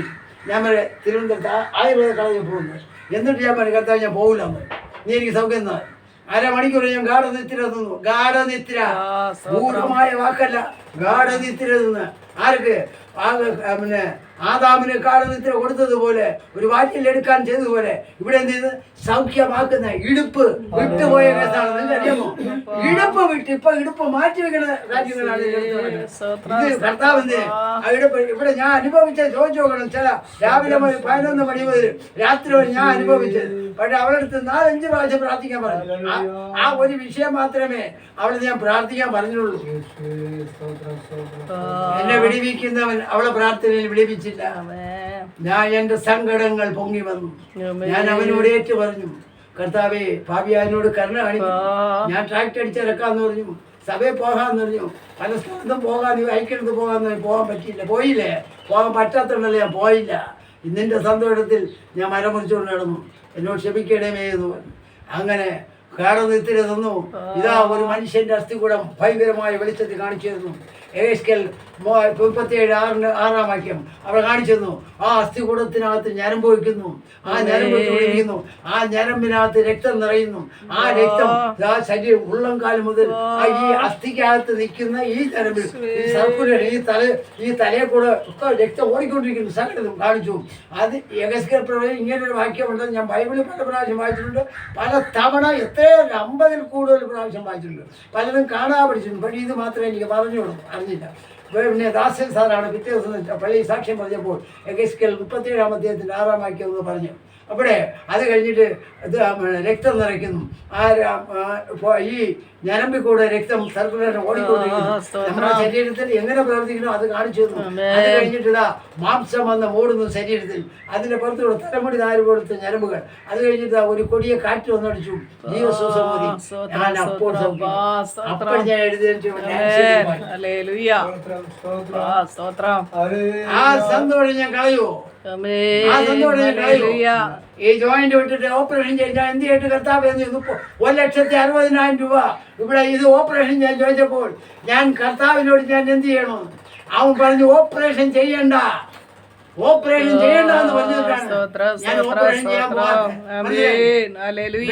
ഞാൻ പറ തിരുവനന്തപുരത്ത് ആയുർവേദ കളഞ്ഞ് പോകുന്നു. എന്നിട്ട് ഞാൻ പറയും, കർത്താവ് ഞാൻ പോകില്ല, നീ എനിക്ക് സൗഖ്യം എന്നാൽ. അരമണിക്കൂർ ഞാൻ ഗാഠനിദ്ര നിന്നു. ഗാഠനിദ്ര പൂർണ്ണമായ വാക്കല്ല, ഗാഠനിദ്ര നിന്ന്. ആർക്ക്? പിന്നെ ആദാമിന് ഗാഠനിദ്ര കൊടുത്തതുപോലെ, ഒരു വാറ്റിൽ എടുക്കാൻ ചെയ്തതുപോലെ ഇവിടെ എന്ത് ചെയ്ത് സൗഖ്യമാക്കുന്ന ഇടുപ്പ് വിട്ടുപോയ കേസാണ്. നിങ്ങൾക്ക് അറിയാമോ? ഇടുപ്പ് വിട്ട് ഇപ്പൊ ഇടുപ്പ് മാറ്റി വെക്കുന്ന രാജ്യങ്ങളാണ് ഇത്. കർത്താവിന്റെ ഇടുപ്പ് ഇവിടെ ഞാൻ അനുഭവിച്ച ചോദിച്ചു നോക്കണം. ചില രാവിലെ 11 മണി മുതൽ രാത്രി വരെ ഞാൻ അനുഭവിച്ചത്. പക്ഷെ അവളടുത്ത് 4-5 പ്രാവശ്യം പ്രാർത്ഥിക്കാൻ പറഞ്ഞു. ആ ഒരു വിഷയം മാത്രമേ അവളെ ഞാൻ പ്രാർത്ഥിക്കാൻ പറഞ്ഞുള്ളൂ. എന്നെ വിടിവിക്കുന്നവൻ അവളെ പ്രാർത്ഥനയിൽ വിടിവിച്ചില്ല. ഞാൻ എന്റെ സങ്കടങ്ങൾ പൊങ്ങി വന്നു. ഞാൻ അവനോട് ഏറ്റു പറഞ്ഞു, കർത്താവേ, പാപിയാനോട് കരുണ കാണിക്കും. ഞാൻ ട്രാക്ടർ അടിച്ചിറക്കാന്ന് പറഞ്ഞു, സഭയിൽ പോകാന്ന് പറഞ്ഞു, പല സ്ഥലത്തും പോകാൻ ഐക്യത്ത് പോകാന്ന് പോകാൻ പറ്റിയില്ല. പോയില്ലേ? പോകാൻ പറ്റാത്തതുകൊണ്ടല്ലേ ഞാൻ പോയില്ല. ഇന്നിൻ്റെ സന്തോഷത്തിൽ ഞാൻ മരം മുറിച്ചുകൊണ്ട് നടന്നു. എന്നോട് ക്ഷമിക്കണമേ എന്ന് പറഞ്ഞു. അങ്ങനെ ഗാഠനിദ്ര നിന്നു. ഇതാ ഒരു മനുഷ്യന്റെ അസ്ഥികൂടം ഭയങ്കരമായ വെളിച്ചത്തിൽ കാണിച്ചു തരുന്നു. എഹെസ്കേൽ 37:6 വാക്യം അവിടെ കാണിച്ചു തന്നു. ആ അസ്ഥികൂടത്തിനകത്ത് ഞരമ്പ് വയ്ക്കുന്നു, ആ ഞരമ്പ് തുടിക്കുന്നു, ആ ഞരമ്പിനകത്ത് രക്തം നിറയുന്നു. ആ രക്തം ആ ശരീരം ഉള്ളംകാലം മുതൽ ഈ അസ്ഥിക്കകത്ത് നിൽക്കുന്ന ഈ ഞരമ്പിൽ ഈ സർക്കുലർ ഈ തലയെ കൂടെ ഒക്കെ രക്തം ഓടിക്കൊണ്ടിരിക്കുന്നു. സകലതും കാണിച്ചു. അത് എഹെസ്കേൽ പ്രവചനം ഇങ്ങനൊരു വാക്യമുണ്ടെന്ന് ഞാൻ ബൈബിളിൽ പല പ്രാവശ്യം വായിച്ചിട്ടുണ്ട്. പല തവണ എത്രയോ 50-ൽ കൂടുതൽ പ്രാവശ്യം വായിച്ചിട്ടുണ്ട്. പലതും കാണാൻ പഠിച്ചിട്ടുണ്ട്. പക്ഷേ ഇത് മാത്രമേ എനിക്ക് പറഞ്ഞോളൂ, അറിഞ്ഞില്ല. പിന്നെ ദാസൻ സാറാണ് പിറ്റേ ദിവസം പള്ളി സാക്ഷ്യം പറഞ്ഞപ്പോൾ എഹെസ്കേൽ 37-ാം അധ്യായത്തിൻ്റെ 6-ാം വാക്യം എന്ന് പറഞ്ഞു. അവിടെ അത് കഴിഞ്ഞിട്ട് ഇത് രക്തം നിറയ്ക്കുന്നു. ഈ ഞരമ്പിൽ കൂടെ രക്തം സർക്കുലേഷൻ ഓടിക്കൊണ്ടിരിക്കുന്നു. നമ്മുടെ ശരീരത്തിൽ എങ്ങനെ പ്രവർത്തിക്കണോ അത് കാണിച്ചു തന്നു. അത് കഴിഞ്ഞിട്ട് ഇതാ മാംസം വന്ന് മൂടുന്നു ശരീരത്തിൽ. അതിന്റെ പുറത്തുകൂടെ തലമുടി നാല് കൊടുത്ത ഞരമ്പുകൾ. അത് കഴിഞ്ഞിട്ട് ഒരു കൊടിയ കാറ്റ് വന്നടിച്ചു. ജീവശ്വാസം മതി. ഞാൻ അപ്പോൾ അപ്പോൾ ഞാൻ എഴുന്നേറ്റ് ആ സന്തോഷം ഞാൻ കളയുമോ? ഈ ജോയിന്റ് വിട്ടിട്ട് ഓപ്പറേഷൻ ചെയ്താൽ എന്ത് ചെയ്തിട്ട് കർത്താവ് 1,60,60,000 രൂപ ഇവിടെ ഇത് ഓപ്പറേഷൻ ഞാൻ ചോദിച്ചപ്പോൾ ഞാൻ കർത്താവിനോട് ഞാൻ എന്ത് ചെയ്യണം? അവൻ പറഞ്ഞു ഓപ്പറേഷൻ ചെയ്യണ്ട, ഓപ്പറേഷൻ ചെയ്യണ്ട എന്ന് പറഞ്ഞിട്ടാണ് ഞാൻ ഓപ്പറേഷൻ ചെയ്യാൻ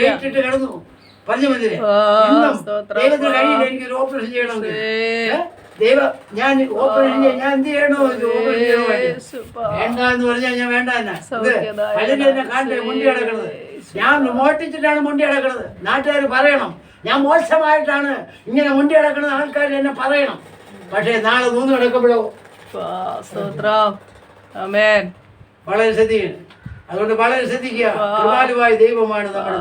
പോകാത്തിട്ട് കിടന്നു. പറഞ്ഞു മതിരെ ദൈവത്തിന് കഴിയില്ല എനിക്കൊരു ഓപ്പറേഷൻ ചെയ്യണമെങ്കിൽ. ഞാൻ ഓപ്പറേഷൻ ചെയ്യാൻ ഞാൻ എന്ത് ചെയ്യണോ? വേണ്ട എന്ന് പറഞ്ഞാൽ ഞാൻ വേണ്ട തന്നെ. പലരും എന്നെ കാണട്ടെ മുണ്ടി കിടക്കണത്. ഞാൻ മോട്ടിച്ചിട്ടാണ് മുണ്ടി കിടക്കണത്. നാട്ടുകാർ പറയണം ഞാൻ മോശമായിട്ടാണ് ഇങ്ങനെ മുണ്ടി കിടക്കണത്. ആൾക്കാർ എന്നെ പറയണം. പക്ഷേ നാളെ 3 കിടക്കുമ്പോഴോ വളരെ ശ്രദ്ധിക്കണം. അതുകൊണ്ട് വളരെ ശ്രദ്ധിക്കുക. കൃപാലുവായ ദൈവമാണ് നമ്മുടെ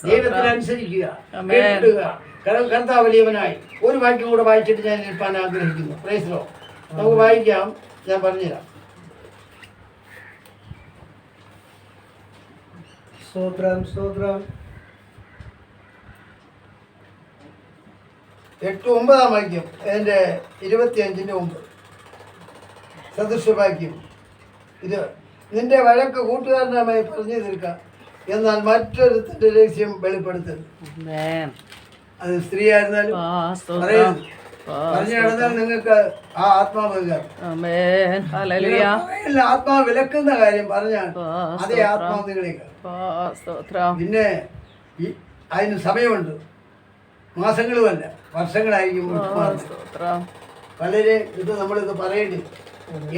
ദൈവത്തിനനുസരിക്കുക, കേട്ടുക. കർത്താവ് വലിയവനായി. ഒരു വാക്യം കൂടെ വായിച്ചിട്ട് ഞാൻ നിൽപ്പാൻ ആഗ്രഹിക്കുന്നു. Praise the Lord. നമുക്ക് വായിക്കാം, ഞാൻ പറഞ്ഞുതരാം. സ്തോത്രം സ്തോത്രം. 8-9 വാക്യം, അതിൻ്റെ 25-9 സദൃശവാക്യം. ഇത് നിന്റെ വഴക്ക് കൂട്ടുകാരനായി പറഞ്ഞു തീർക്കാം, എന്നാൽ മറ്റൊരുത്തന്റെ രഹസ്യം വെളിപ്പെടുത്തരുത്. അത് സ്ത്രീ ആയിരുന്നാലും പറയരുത്. പറഞ്ഞു നടന്നാൽ നിങ്ങൾക്ക് ആ ആത്മാവ് ആത്മാവ് വിലക്കുന്ന കാര്യം പറഞ്ഞാൽ അതേ ആത്മാവ് നിങ്ങളേക്ക്. പിന്നെ അതിന് സമയമുണ്ട്, മാസങ്ങളുമല്ല വർഷങ്ങളായിരിക്കും. പലരെ ഇത് നമ്മളിത് പറയേണ്ടി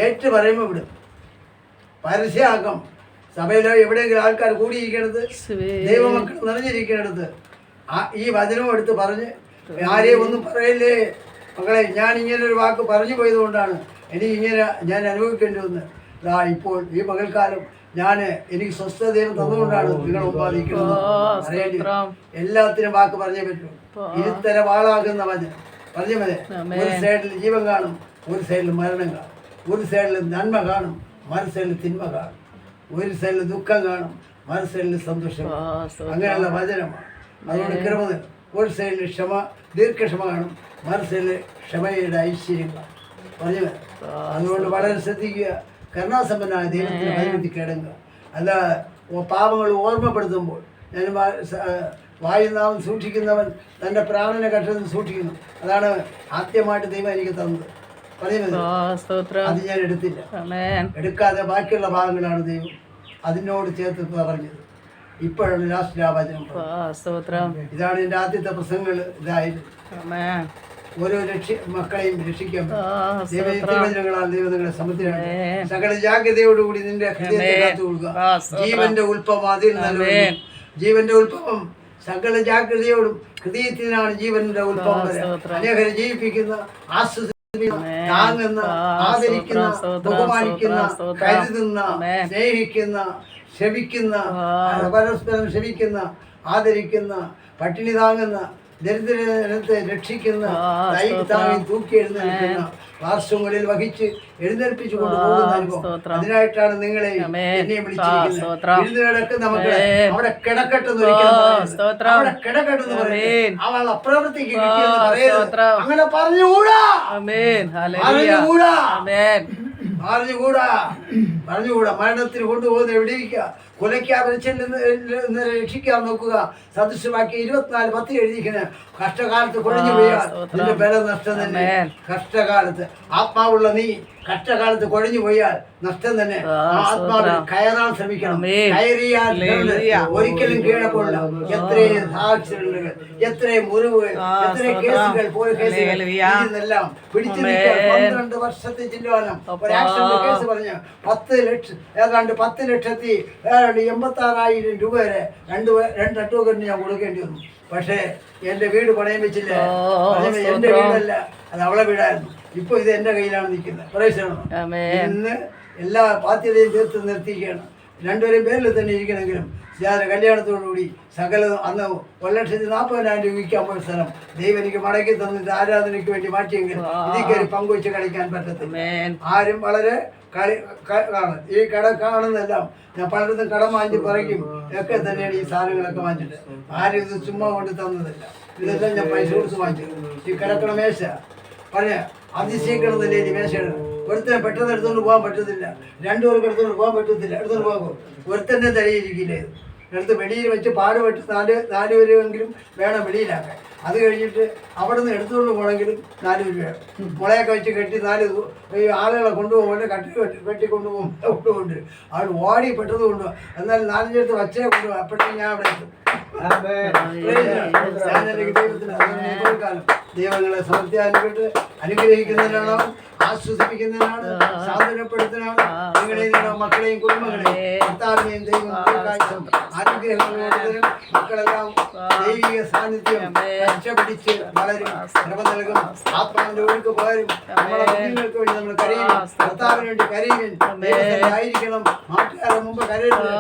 ഏറ്റു പറയുമ്പോൾ വിടും. പരസ്യമാക്കം സഭയിലോ എവിടെയെങ്കിലും ആൾക്കാർ കൂടിയിരിക്കണത്, ദൈവമക്കൾ നിറഞ്ഞിരിക്കണത് ഈ വചനവും എടുത്ത് പറഞ്ഞ് ആരെയും ഒന്നും പറയല്ലേ മക്കളെ, ഞാൻ ഇങ്ങനെ ഒരു വാക്ക് പറഞ്ഞു പോയതുകൊണ്ടാണ് എനിക്ക് ഇങ്ങനെ ഞാൻ അനുഭവിക്കേണ്ടി വന്നത്. ഇപ്പോൾ ഈ പകൽക്കാലം എനിക്ക് സ്വസ്ഥതയും തന്നുകൊണ്ടാണ് നിങ്ങൾ ഉപാദിക്കുന്നത്. എല്ലാത്തിനും വാക്ക് പറഞ്ഞേ പറ്റൂ. ഇരുത്തര വാളാകുന്ന വചനം പറഞ്ഞേ മതി. ഒരു സൈഡിൽ ജീവൻ കാണും, ഒരു സൈഡിൽ മരണം കാണും. ഒരു സൈഡിൽ നന്മ കാണും, മറു സൈഡിൽ തിന്മ കാണും. ഒരു സൈഡിൽ ദുഃഖം കാണും, മറു സൈഡിൽ സന്തോഷം. അങ്ങനെയുള്ള വചനമാണ്. അതുകൊണ്ട് കൃപ. ഒരു സൈഡിൽ ദീർഘക്ഷമ കാണും, മറു സൈഡിൽ ക്ഷമയുടെ ഐശ്വര്യം കാണും. പറഞ്ഞു. അതുകൊണ്ട് വളരെ ശ്രദ്ധിക്കുക. കരുണാസമ്പന്നായ ദൈവത്തിന് ഭയത്തിൽ കിടങ്ങുക. അല്ല പാപങ്ങൾ ഓർമ്മപ്പെടുത്തുമ്പോൾ ഞാൻ വായുനാമം സൂക്ഷിക്കുന്നവൻ തൻ്റെ പ്രാണനെ കഷ്ടത്തിൽ സൂക്ഷിക്കുന്നു. അതാണ് ആദ്യമായിട്ട് ദൈവം എനിക്ക് തന്നത്. പറയുന്നത് അത് ഞാൻ എടുത്തില്ല. എടുക്കാതെ ബാക്കിയുള്ള ഭാഗങ്ങളാണ് ദൈവം അതിനോട് ചേർത്ത് പറഞ്ഞത്. ഇപ്പോഴാണ് ലാസ്റ്റ് ആ വചനം. ഇതാണ് എൻ്റെ ആദ്യത്തെ പ്രസംഗങ്ങൾ. ഇതായിരുന്നു ഓരോ മക്കളെയും രക്ഷിക്കാൻ ദൈവവചനങ്ങളാൽ ദൈവം നിങ്ങളെ സമൃദ്ധിയാണ്. സകല ജാഗ്രതയോടുകൂടി നിന്റെ ഹൃദയത്തെ കാത്തു കൊടുക്കുക. ജീവന്റെ ഉത്ഭവം അതിൽ നല്ല ജീവന്റെ ഉത്ഭവം സകല ജാഗ്രതയോടും ഹൃദയത്തിനാണ് ജീവന്റെ ഉത്ഭവം വരെ. അനേകരെ ജീവിപ്പിക്കുന്ന, ആശ്വസിപ്പിക്കുന്ന, താങ്ങുന്ന, ആദരിക്കുന്ന, ബഹുമാനിക്കുന്ന, കരുതുന്ന, സ്നേഹിക്കുന്ന, ക്ഷമിക്കുന്ന, പരസ്പരം ക്ഷമിക്കുന്ന, ആദരിക്കുന്ന, പട്ടിണി താങ്ങുന്ന, ദരിദ്രത്തെ രക്ഷിക്കുന്ന, താങ്ങി തൂക്കി എഴുന്നേൽക്കുന്ന, ക്ലാസ്റൂമുകളിൽ വഹിച്ച് എഴുന്നേൽപ്പിച്ചു കൊണ്ടുപോകുന്ന അനുഭവം. അതിനായിട്ടാണ് നിങ്ങളെ എന്നെയും വിളിച്ചിരിക്കുന്നത്. എഴുന്നേൽക്കുന്ന മക്കളെ അവിടെ കിടക്കട്ടെന്ന് അവിടെ കിടക്കട്ടെന്ന് പറയും. അവൾ അപ്രവൃത്തിക്ക് കിട്ടിയെന്ന് പറയരുത്. അങ്ങനെ പറഞ്ഞുകൂടാ, പറഞ്ഞുകൂടാ. മരണത്തിന് കൊണ്ടുപോകുന്ന എവിടെയിരിക്കുക, കൊലയ്ക്കാതെ രക്ഷിക്കാൻ നോക്കുക. സദൃശമാക്കി 24:10 എഴുതിയിരിക്കുന്നത്. കഷ്ടകാലത്ത് കൊഴിഞ്ഞു പോയാൽ നിന്റെ ബലം നഷ്ടം തന്നെ. കഷ്ടകാലത്ത് ആത്മാവുള്ള നീ കഷ്ടകാലത്ത് കൊഴിഞ്ഞു പോയാൽ നഷ്ടം തന്നെ. ആത്മാവിൽ കയറാൻ ശ്രമിക്കണം. കയറിയാൽ ഒരിക്കലും കീഴപ്പോഴില്ല. എത്രയും സാക്ഷ്യങ്ങൾ, എത്രയും മുറിവുകൾ, എത്രയും കേസുകൾ, ഇതെല്ലാം പിടിച്ചു നിൽക്കാൻ 12 വർഷത്തെ ചില്ലുവാനം ഒരു ആക്സിഡന്റ് കേസ് പറഞ്ഞ് 10 ലക്ഷം ഏതാണ്ട് 10,86,000 രൂപ വരെ രണ്ട് അഡ്വക്കേറ്റിന് ഞാൻ കൊടുക്കേണ്ടി വന്നു. പക്ഷേ എൻ്റെ വീട് പണയം വെച്ചില്ല. എൻ്റെ വീടല്ല, അത് അവളെ വീടായിരുന്നു. ഇപ്പൊ ഇത് എൻ്റെ കയ്യിലാണ് നിൽക്കുന്നത്. പ്രവേശനം ഇന്ന് എല്ലാ ബാധ്യതയും തീർത്ത് നിർത്തിയിരിക്കുകയാണ്. രണ്ടുപേരും പേരിൽ തന്നെ ഇരിക്കണമെങ്കിലും കല്യാണത്തോടുകൂടി സകല അന്ന് 1,40,000 രൂപ വിൽക്കാൻ പോയ സ്ഥലം ദൈവം എനിക്ക് മടക്കി തന്നിട്ട് ആരാധനയ്ക്ക് വേണ്ടി മാറ്റിയെങ്കിൽ ഇതിൽ കയറി പങ്കുവെച്ച് കളിക്കാൻ പറ്റത്തില്ല. ആരും വളരെ കാണും. ഈ കട കാണുന്നതെല്ലാം ഞാൻ പലയിടത്തും കടം വാങ്ങി പറയും ഒക്കെ തന്നെയാണ് ഈ സാധനങ്ങളൊക്കെ വാങ്ങിച്ചിട്ട്. ആരും ഇത് ചുമ്മാ കൊണ്ട് തന്നതല്ല. ഇതെല്ലാം ഞാൻ പൈസ കൊടുത്ത് വാങ്ങിച്ചത്. ഈ കിടക്കണ മേശ പറഞ്ഞ അതിശയിക്കണമെന്നല്ലേ ഈ മേശയാണ്. ഒരുത്തനെ പെട്ടെന്ന് എടുത്തുകൊണ്ട് പോകാൻ പറ്റത്തില്ല. 2 പേർക്ക് എടുത്തുകൊണ്ട് പോകാൻ പറ്റത്തില്ല. എടുത്തുകൊണ്ട് പോകും ഒരുത്തന്നെ തലയിരിക്കില്ല. ഇത് എടുത്ത് വെളിയിൽ വെച്ച് പാടുപെട്ട് 4 പേരെങ്കിലും വേണം വെളിയിലാക്കാൻ. അത് കഴിഞ്ഞിട്ട് അവിടെ നിന്ന് എടുത്തുകൊണ്ട് പോകണമെങ്കിലും 4 പേര് വേണം. മുളയൊക്കെ വെച്ച് കെട്ടി 4 ആളുകളെ കൊണ്ടുപോകുമ്പോൾ കെട്ടി കൊണ്ടുവരും. അവൾ ഓടി പെട്ടെന്ന് കൊണ്ടുപോകാം. എന്നാൽ 4 അടുത്ത് വച്ചേ കൊണ്ടുപോകാം. അപ്പോഴത്തേക്കും ഞാൻ അവിടെ എത്തും. ദൈവങ്ങളെ സമൃദ്ധിയായിട്ട് അനുഗ്രഹിക്കുന്നതിനാണോ, ആശ്വസിപ്പിക്കുന്നതിനാണ്, സാന്ത്വനപ്പെടുത്തുന്നതിനാണ് നിങ്ങളെ മക്കളെയും കുടുംബങ്ങളെയും കർത്താവിനെയും ദൈവം അനുഗ്രഹങ്ങളോട് മക്കളെല്ലാം ദൈവിക സാന്നിധ്യം രക്ഷപിടിച്ച് വളരും, ക്രമ നൽകും, ആത്മാവിന്റെ ഒഴുക്ക് പകരും. നമ്മളെ കുഞ്ഞുങ്ങൾക്ക് വേണ്ടി നമ്മൾ കരയും, കർത്താവിന് വേണ്ടി കരയും. ദൈവത്തിലായിരിക്കണം. നാട്ടുകാരുടെ മുമ്പ് കരയരുത്,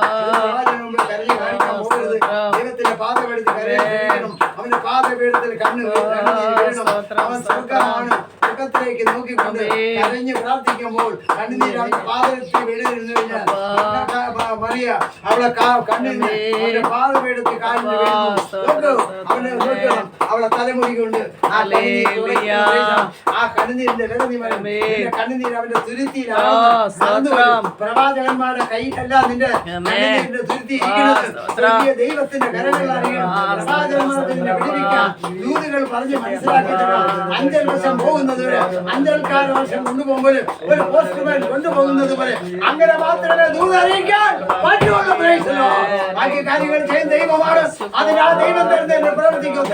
മുമ്പ് കരഞ്ഞു കാണിക്കാൻ പോകരുത്. ദൈവത്തിന്റെ പാതപീഠത്തിൽ കരയണം. അവന്റെ പാതപീഠത്തിൽ കണ്ണു വീഴണം. അവൻ സ്വർഗമാണ്. ദൈവത്തിലേക്ക് നോക്കിക്കൊണ്ട് കരഞ്ഞ് പ്രാർത്ഥിക്കുമ്പോൾ കണ്ണുനീർ അവന്റെ പാദത്തിൽ വീഴുന്നു കഴിഞ്ഞാൽ മറിയ അവളെ കണ്ണിന് അവന്റെ പാദമെടുത്ത് കാലിന് വീഴുന്നു. അവനെ നോക്കണം, അവളെ തലമുടി കൊണ്ട് ആ കണ്ണുനീരിന്റെ കണ്ണുനീർ അവന്റെ തുരുത്തിയിലാണ്. പ്രവാചകന്മാരുടെ കൈയിലല്ല നിന്റെ കണ്ണുനീരിന്റെ തുരുത്തി ഇരിക്കുന്നത്. ദൈവത്തിന്റെ കരങ്ങളിലറിയണം. പ്രവാചകന്മാർക്ക് നിന്നെ വിടുവിക്കാൻ ദൂതുകൾ പറഞ്ഞ് മനസ്സിലാക്കി തരാം. 5 വർഷം പോകുന്നത് വരെ, 5 വർഷം കൊണ്ടുപോകുമ്പോൾ ഒരു പോസ്റ്റ്മാൻ കൊണ്ടുപോകുന്നത് പോലെ അങ്ങനെ മാത്രമേ ദൂത് അറിയിക്കാൻ പറ്റുള്ളൂ. ബാക്കി കാര്യങ്ങൾ ചെയ്യുന്ന ദൈവമാണ്. അതിനാൽ ദൈവം തരുന്നതിനെ പ്രവർത്തിക്കും.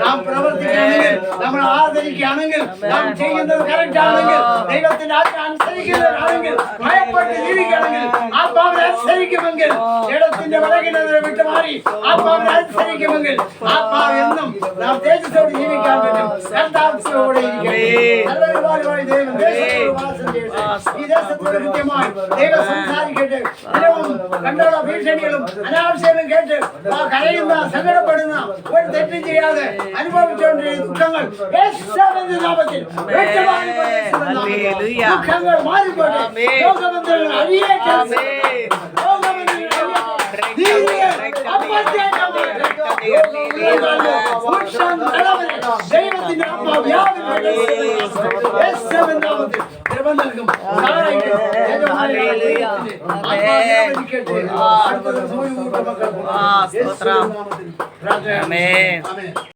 നാം പ്രവർത്തിക്കുകയാണെങ്കിൽ, നമ്മൾ ആദരിക്കുകയാണെങ്കിൽ, നാം ചെയ്യുന്നത് കറക്റ്റ് ആണെങ്കിൽ, ദൈവത്തിന്റെ ആജ്ഞ അനുസരിക്കുന്നവരാണെങ്കിൽ, ഭയപ്പെട്ട് ജീവിക്കുകയാണെങ്കിൽ, ആത്മാവിനെ അനുസരിക്കുമെങ്കിൽ, ജഡത്തിന്റെ വിലകിനെ വിട്ടുമാറി ആത്മാവിനെ അനുസരിക്കുമെങ്കിൽ, ആത്മാവ് എന്നും നാം തേജസ്സോട് ജീവിക്കാൻ പറ്റും. കർത്താവിനോടെ സർവ്വപരിപാലനമായ ദൈവം ദേശത്തോട് വാസം ചെയ്യട്ടെ. ഈ ദേശത്തോട് കൃത്യമായി ദൈവം സംസാരിക്കട്ടെ. ദിനവും കണ്ടുള്ള ഭീഷണികളും അനാവശ്യങ്ങളും കേട്ട് കരയുന്ന, സങ്കടപ്പെടുന്ന, ഒരു തെറ്റും ചെയ്യാതെ അനുഭവിച്ചുകൊണ്ടിരിക്കുന്ന ദുഃഖങ്ങൾ യേശുവിന്റെ നാമത്തിൽ ദുഃഖങ്ങൾ മാറിപ്പോട്ടെ. രോഗബന്ധങ്ങൾ അഴിയട്ടെ. ദൈവത്തിന്റെ ആമേൻ.